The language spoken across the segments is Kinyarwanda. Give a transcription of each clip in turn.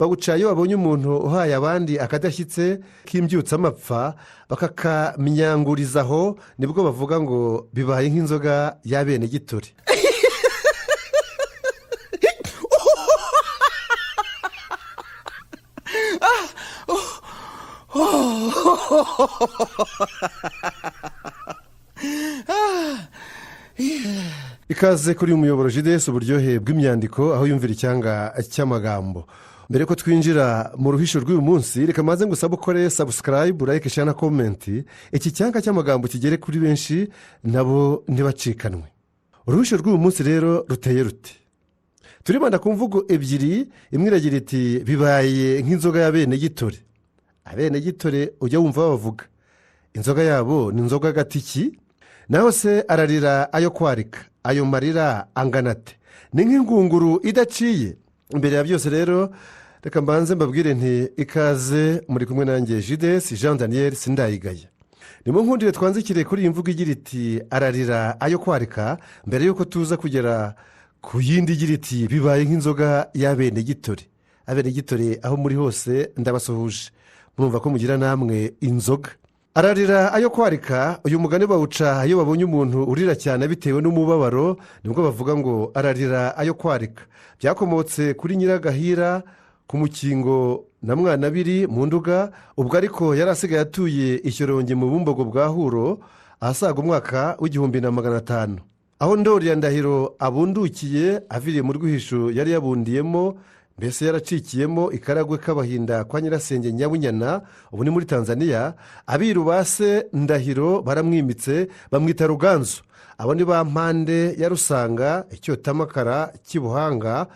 bawuca iyo babonye umuntu uhaye abandi akadashyitse k'imbyutsa amapfa bakakamyangurizaho, nibwo bavuga ngo bibaye nk'inzoga y'abene gitore. Ikaze kuri umuyoboro JDS uburyohe bw'imyandiko, aho yumvira icyanga cy'amagambo. Mbere ko twinjira mu ruhisho rw'uyu munsi, reka maze ngusaba ukore subscribe, like, share na comment. Iki cyanga cy'amagambo kigere kuri benshi nabo ntibacikanwe. Uruhisho rw'uyu munsi rero ruteye rute? Turibanda ku mvugo ebyiri, imwe iragira iti bibaye nk'inzoga y'abene gitore. Abene gitore ujya wumva bavuga inzoga yabo ni inzoga gatiki, naho se ararira ayo kwarika, ayo marira anganate, ni nk'ingunguru idaciye. Imbere ya byose rero reka mbanze mbabwire nti ikaze, muri kumwe nanjye JDS Jean Daniel Sindayigaya. Nimo nkundire twanzikire kuri iyi mvugo igira iti ararira ayo kwarika, mbere yuko tuza kugera ku yindi igira iti bibaye nk'inzoga y'abene gitore. Abene gitore aho muri hose ndabasuhuje, mwumva ko mugira namwe inzoga. Ararira ayo kwarika, uyu mugani bawuca iyo babonye umuntu urira cyane bitewe n'umubabaro, nibwo bavuga ngo ararira ayo kwarika. Byakomotse kuri Nyiragahira ku Mukingo na Mwanabiri mu Nduga, ubwo ariko yari asigaye atuye Ishyorongi mu Bumbogo bwa Huro, ahasaga umwaka w'1500, aho Ndoli ya Ndahiro abundukiye aviriye mu rwihisho yari yabundiyemo, mbese yaracikiyemo ikaragwe k'abahinda kwa Nyirasenge Nyabunyana, ubu ni muri Tanzania. Abiru base Ndahiro baramwimitse bamwita Ruganzu. Abo ni ba Mpande ya Rusanga, Icyotamakara cy'Ibuhanga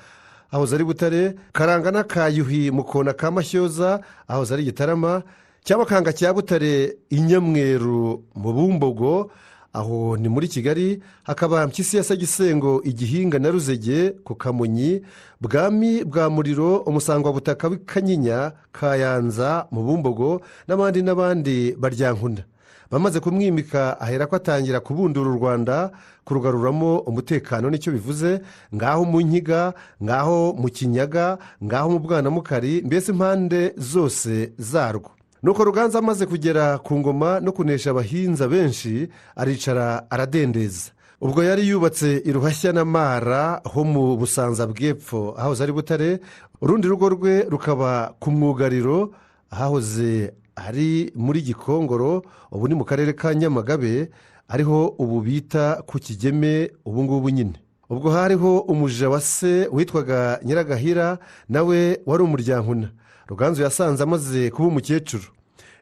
aho zari Butare, Karangana ka Yuhi mu Kona ka Mashyoza aho zari Gitarama, Cyamakanga cya Butare Inyamweru mu Bumbogo aho ni muri Kigali, hakaba Mpyisi ya Sagisengo Igihinga na Ruzege ku Kamonyi, Bwami bwa Muriro umusangwa butaka w'Ikanyinya Kayanza mu Bumbogo, n'abandi baryankuna. Bamaze kumwimika ahera ko atangira kubundura u Rwanda, kurugaruramo umutekano, nicyo bivuze, ngaho mu Nkiga, ngaho mu Kinyaga, ngaho mu Bwanamukari, mbese impande zose zarwo. Nuko Ruganzu amaze kugera ku ngoma no kunesha abahinza benshi, aricara aradendeza. Ubwo yari yubatse Iruhashya na Mara ho mu Busanza bw'Epfo aho zari Butare, urundi rugo rwe rukaba ku Mwugariro ahahoze ari muri Gikongoro, ubu ni mu karere ka Nyamagabe, ariho ubu bita ku Kigeme ubu ngubu nyine. Ubwo hariho umuja wa se witwaga Nyiragahira, nawe wari umuryankuna. Ruganzu yasanze amaze kuba umukecuru,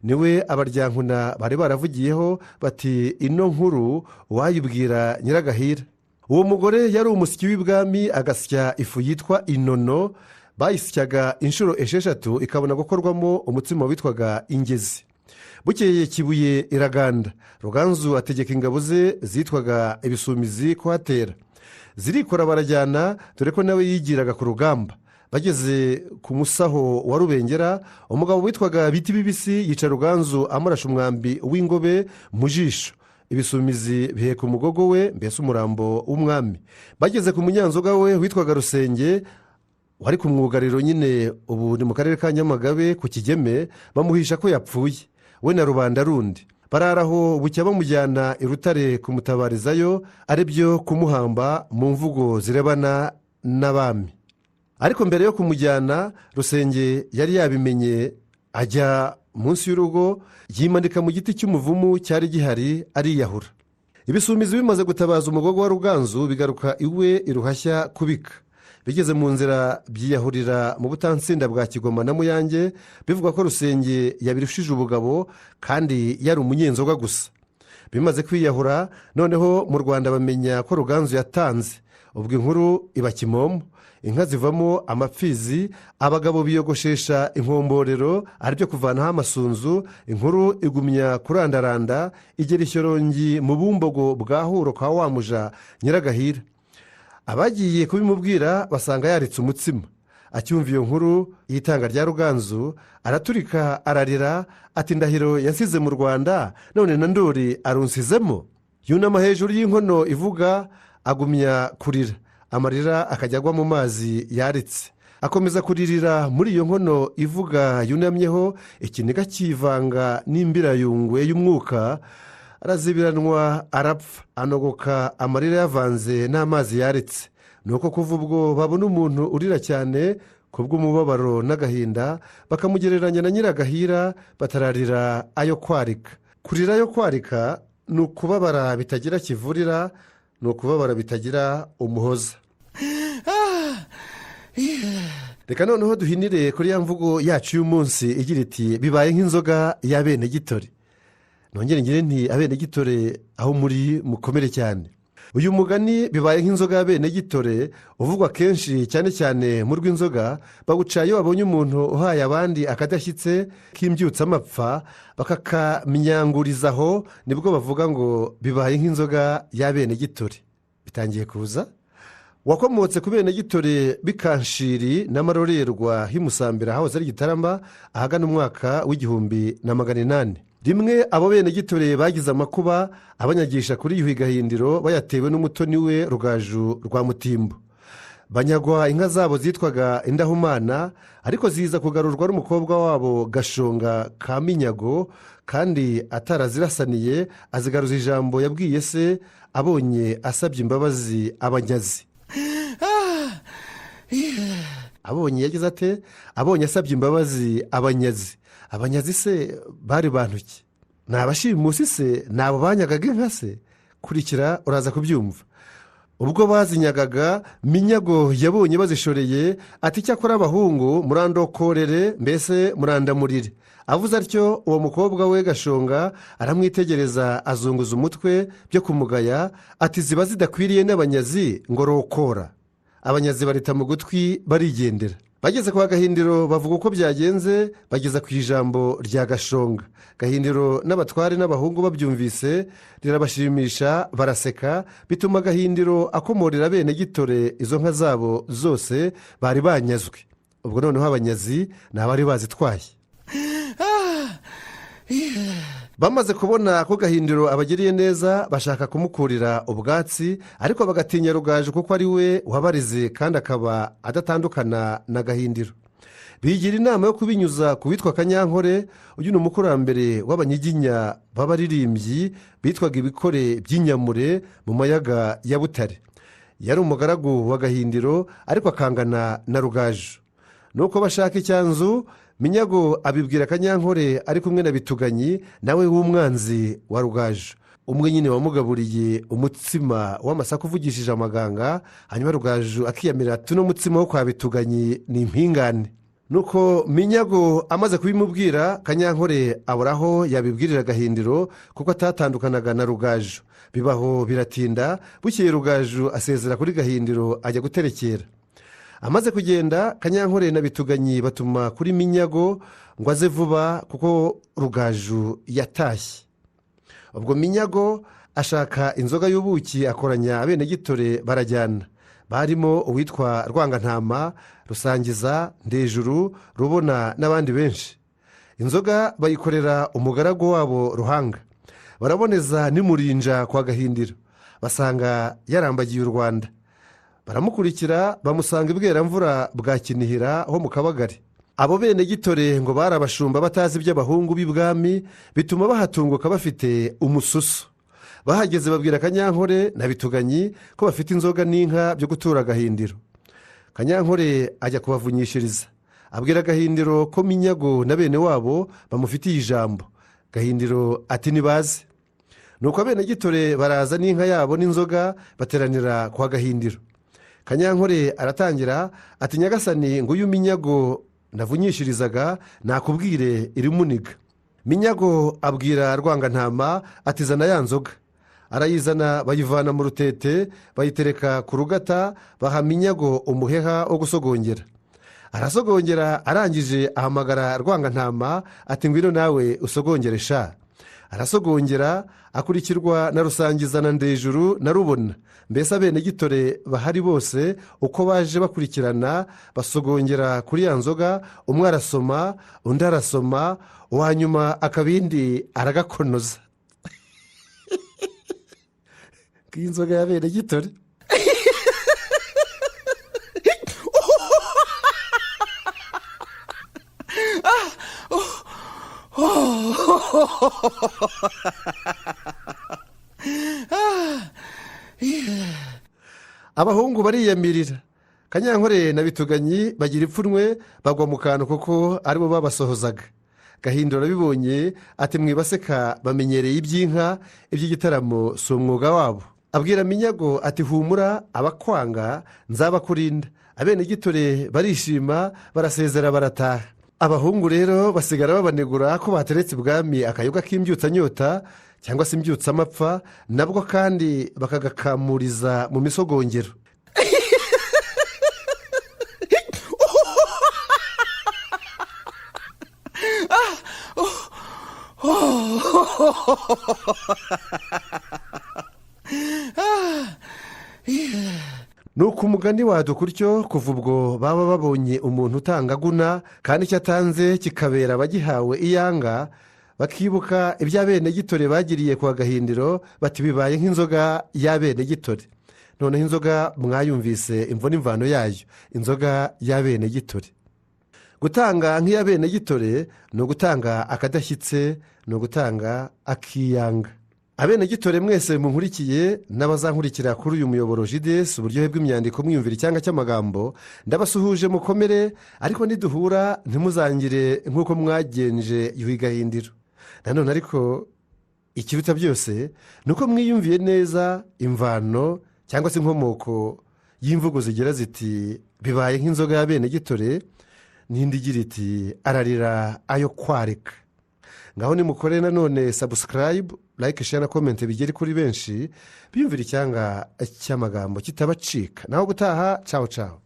niwe abaryankuna bari baravugiyeho bati ino nkuru wayibwira Nyiragahira. Uwo mugore yari umusyi w'ibwami, agasya ifu yitwa inono, bayisyaga inshuro 6 ikabona gukorwamo umutsima witwaga ingezi. Bukeye Kibuye iraganda, Ruganzu ategeka ingabo ze zitwaga ibisumizi kuhatera. Zirikora barajyana, dore ko nawe yigiraga ku rugamba. Bageze ku musaho wa Rubengera, umugabo witwaga Biti Bibisi yica Ruganzu amurasha umwambi w'ingobe mu jisho. Ibisumizi biheka umugogo we, mbese umurambo w'umwami. Bageze ku munyanzoga we witwaga Rusenge, wari ku Mwugariro nyine, ubu ni mu karere ka Nyamagabe ku Kigeme, bamuhisha ko yapfuye, we na rubanda rundi. Bararaho bucya bamujyana i Rutare kumutabarizayo, ari byo kumuhamba mu mvugo zirebana n'abami. Ariko mbere yo kumujyana, Rusenge yari yabimenye, ajya munsi y'urugo yimanika mu giti cy'umuvumu cyari gihari ariyahura. Ibisumizi bimaze gutabaza umugogo wa Ruganzu bigaruka iwe Iruhashya kubika. Bigeze mu nzira byiyahurira mu Butansinda bwa Kigoma na Muyange, bivuga ko Rusenge yabirushije ubugabo kandi yari umunyenzoga gusa. Bimaze kwiyahura, noneho mu Rwanda bamenya ko Ruganzu yatanze. Ubwo inkuru iba kimomo, inka zivamo amapfizi, abagabo biyogoshesha inkomborero, aribyo kuvanaho amasunzu. Inkuru igumya kurandaranda, igera Ishyorongi mu Bumbogo bwa Huro kwa wa muja Nyiragahira. Abagiye kubimubwira basanga yaritse umutsima. Acyumva iyo nkuru y'itanga rya Ruganzu, araturika ararira ati Ndahiro yansize mu Rwanda, none na Ndoli arunsizemo. Yunama hejuru y'inkono ivuga, agumya kurira, amarira akajya agwa mu mazi yaritse. akomeza kuririra muri iyo nkono ivuga yunamyeho, ikiniga kivanga n'imbirayungwe y'umwuka. Arazibiranwa arapfa, anogoka amarira yavanze n'amazi yaretse. nuko kuva ubwo babona umuntu urira cyane ku bw'umubabaro n'agahinda, bakamugereranya na nyiragahira, batararira ayo kwarika. Kurira ayo kwarika ni ukubabara bitagira kivurira, ni ukubabara bitagira umuhoza. Reka noneho duhinire kuri ya mvugo yacu y'umunsi igira iti bibaye nk'inzoga y'abenegitore. Nongere ngire nti abenegitore aho muri mukomere cyane. Uyu mugani bibaye nk'inzoga y'abenegitore uvugwa kenshi cyane cyane mu rw'inzoga, bawuca iyo babonye umuntu uhaye abandi akadashyitse k'imbyutsamapfa bakakamyangurizaho, nibwo bavuga ngo bibaye nk'inzoga y'abenegitore. Bitangiye kuza wakomotse ku benegitore b'ikanshiri n'amarorerwa h'imusambira hahoze ari Gitarama ahagana umwaka w'1800. Rimwe abo benegitore bagize amakuba abanyagisha kuri Yuhi Gahindiro bayatewe n'umutoni we Rugaju rwa Mutimbo. Banyagwa inka zabo zitwaga Indahumana, ariko ziza kugarurwa n'umukobwa wabo Gashonga ka Minyago, kandi atarazirasaniye azigaruza ijambo yabwiye se abonye asabye imbabazi abanyazi. Abonye yagize ate? Abonye asabye imbabazi abanyazi. Abanyazi se bari bantu ki? Ni abashimusi se? Ni abo banyagaga inka se? Kurikira uraza kubyumva. Ubwo bazinyagaga, Minyago yabonye bazishoreye, ati cyakora abahungu murandokorere, mbese murandamurire. Avuze atyo uwo mukobwa we Gashonga aramwitegereza, azunguza umutwe byo kumugaya, ati ziba zidakwiriye n'abanyazi ngo rokora. Abanyazi barita mu gutwi barigendera. Bageze kwa Gahindiro bavuga uko byagenze, bageza ku ijambo rya Gashonga. Gahindiro n'abatware n'abahungu babyumvise rirabashimisha, baraseka, bituma Gahindiro akomorera benegitore izo nka zabo zose bari banyazwe. Ubwo noneho abanyazi ni abari bazitwaye. Bamaze kubona ko Gahindiro abagiriye neza, bashaka kumukurira ubwatsi, ariko bagatinya Rugaju kuko ari we wabarize kandi akaba adatandukana na Gahindiro. Bigira inama yo kubinyuza ku witwa Kanyankore. Uyu ni umukurambere w'abanyiginya b'abaririmbyi bitwaga ibikore by'inyamure mu mayaga ya Butare. Yari umugaragu wa Gahindiro ariko akangana na Rugaju. Nuko bashaka icyanzu, Minyago abibwira Kanyankore ari kumwe na Bituganyi, nawe w'umwanzi wa Rugaju. Umwe nyine wamugaburiye umutsima w'amasaka uvugishije amaganga, hanyuma Rugaju akiyamira ati uno mutsima wo kwa Bituganyi ni impingane. Nuko Minyago amaze kubimubwira, Kanyankore aburaho yabibwirira Gahindiro kuko atatandukanaga na Rugaju. Bibaho biratinda, bukeye Rugaju asezera kuri Gahindiro ajya guterekera. Amaze kugenda, Kanyankore na Bituganyi batuma kuri Minyago ngo aze vuba kuko Rugaju yatashye. Ubwo Minyago ashaka inzoga y'ubuki, akoranya abenegitore barajyana. Barimo uwitwa Rwangantama, Rusangiza, Ndejuru, Rubona n'abandi benshi. Inzoga bayikorera umugaragu wabo Ruhanga. Baraboneza n'imurinja kwa Gahindiro, basanga yarambagiye u Rwanda. Baramukurikira bamusanga ibweramvura bwa Kinihira ho mu Kabagari. Abo benegitore ngo barabashumba batazi iby'abahungu b'ibwami, bituma bahatunguka bafite umususu. Bahageze babwira Kanyankore na Bituganyi ko bafite inzoga n'inka byo gutura Gahindiro. Kanyankore ajya kubavunyishiriza, abwira Gahindiro ko Minyago na bene wabo bamufitiye ijambo. Gahindiro ati nibaze. Nuko abenegitore baraza n'inka yabo n'inzoga, bateranira kwa Gahindiro. Kanyankore aratangira ati nyagasani nguyu Minyago navunyishirizaga nakubwire irimuniga. Minyago abwira Rwangantama ati zana ya nzoga. Arayizana, bayivana mu rutete, bayitereka ku rugata, baha Minyago umuheha wo gusogongera. Arasogongera, arangije ahamagara Rwangantama ati ngwino nawe usogongere sha. Arasogongera, akurikirwa na Rusangiza na Ndejuru na Rubona. Mbese abenegitore bahari bose uko baje bakurikirana basogongera kuri ya nzoga, umwe arasoma, undi arasoma, uwanyuma akabindi aragakonoza. Iyi nzoga y'abenegitore. abahungu bariyamirira. Kanyankore na Bituganyi bagira ipfunwe bagwa mu kantu kuko aribo babasohozaga. Gahindura bibonye ati mwibaseka bamenyereye iby'inka, iby'igitaramo si umwuga wabo. Abwira Minyago ati humura abakwanga nzabakurinda. Abenegitore barishima barasezera barataha. Abahungu rero basigara babanegura ko bateretse ibwami akayoga k'imbyutsanyota cyangwa se imbyutsamapfa, nabwo kandi bakagakamuriza mu misogongero. Nuko umugani waduka utyo, kuva ubwo baba babonye umuntu utanga aguna kandi icyo atanze kikabera abagihawe iyanga, bakibuka iby'abenegitore bagiriye kwa Gahindiro, bati bibaye nk'inzoga y'abenegitore. Noneho inzoga mwayumvise imvo n'imvano yayo, inzoga y'abenegitore. Gutanga nk'iy'abenegitore ni ugutanga akadashyitse, ni ugutanga akiyanga. Abenegitore mwese munkurikiye n'abazankurikira kuri uyu muyoboro JDS uburyohe bw'imyandiko mwiyumvira icyanga cy'amagambo, ndabasuhuje mukomere, ariko niduhura ntimuzangire nk'uko mwagenje Yuhi Gahindiro. Nanone ariko ikiruta byose ni uko mwiyumviye neza imvano cyangwa se inkomoko y'imvugo zigira ziti bibaye nk'inzoga y'abenegitore, n'indi igira iti ararira ayo kwarika. Ngaho nimukore nanone subscribe, like, share na comment bigere kuri benshi, biyumvira icyanga cy'amagambo kitabacika. Naho gutaha, ciao ciao.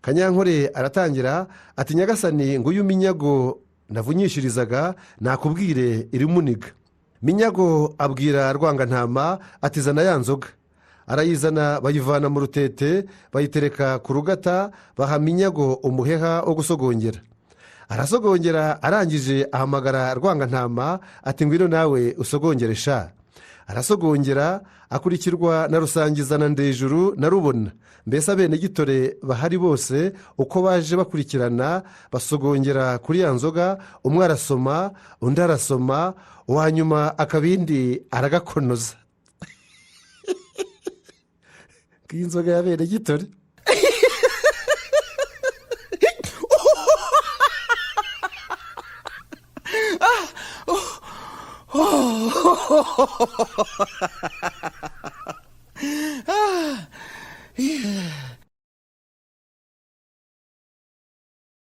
Kanyankore aratangira ati nyagasani nguyu Minyago navunyishirizaga nakubwire irimuniga. Minyago abwira Rwangantama ati zana ya nzoga. Arayizana bayivana mu rutete, bayitereka ku rugata, baha Minyago umuheha wo gusogongera. Arasogongera, arangije ahamagara Rwangantama ati ngwino nawe usogongere sha. Arasogongera, akurikirwa na Rusangiza na Ndejuru na Rubona. Mbese abenegitore bahari bose uko baje bakurikirana basogongera kuri ya nzoga, umwe arasoma, undi arasoma, uwanyuma akabindi aragakonoza. K'inzoga y'abenegitore.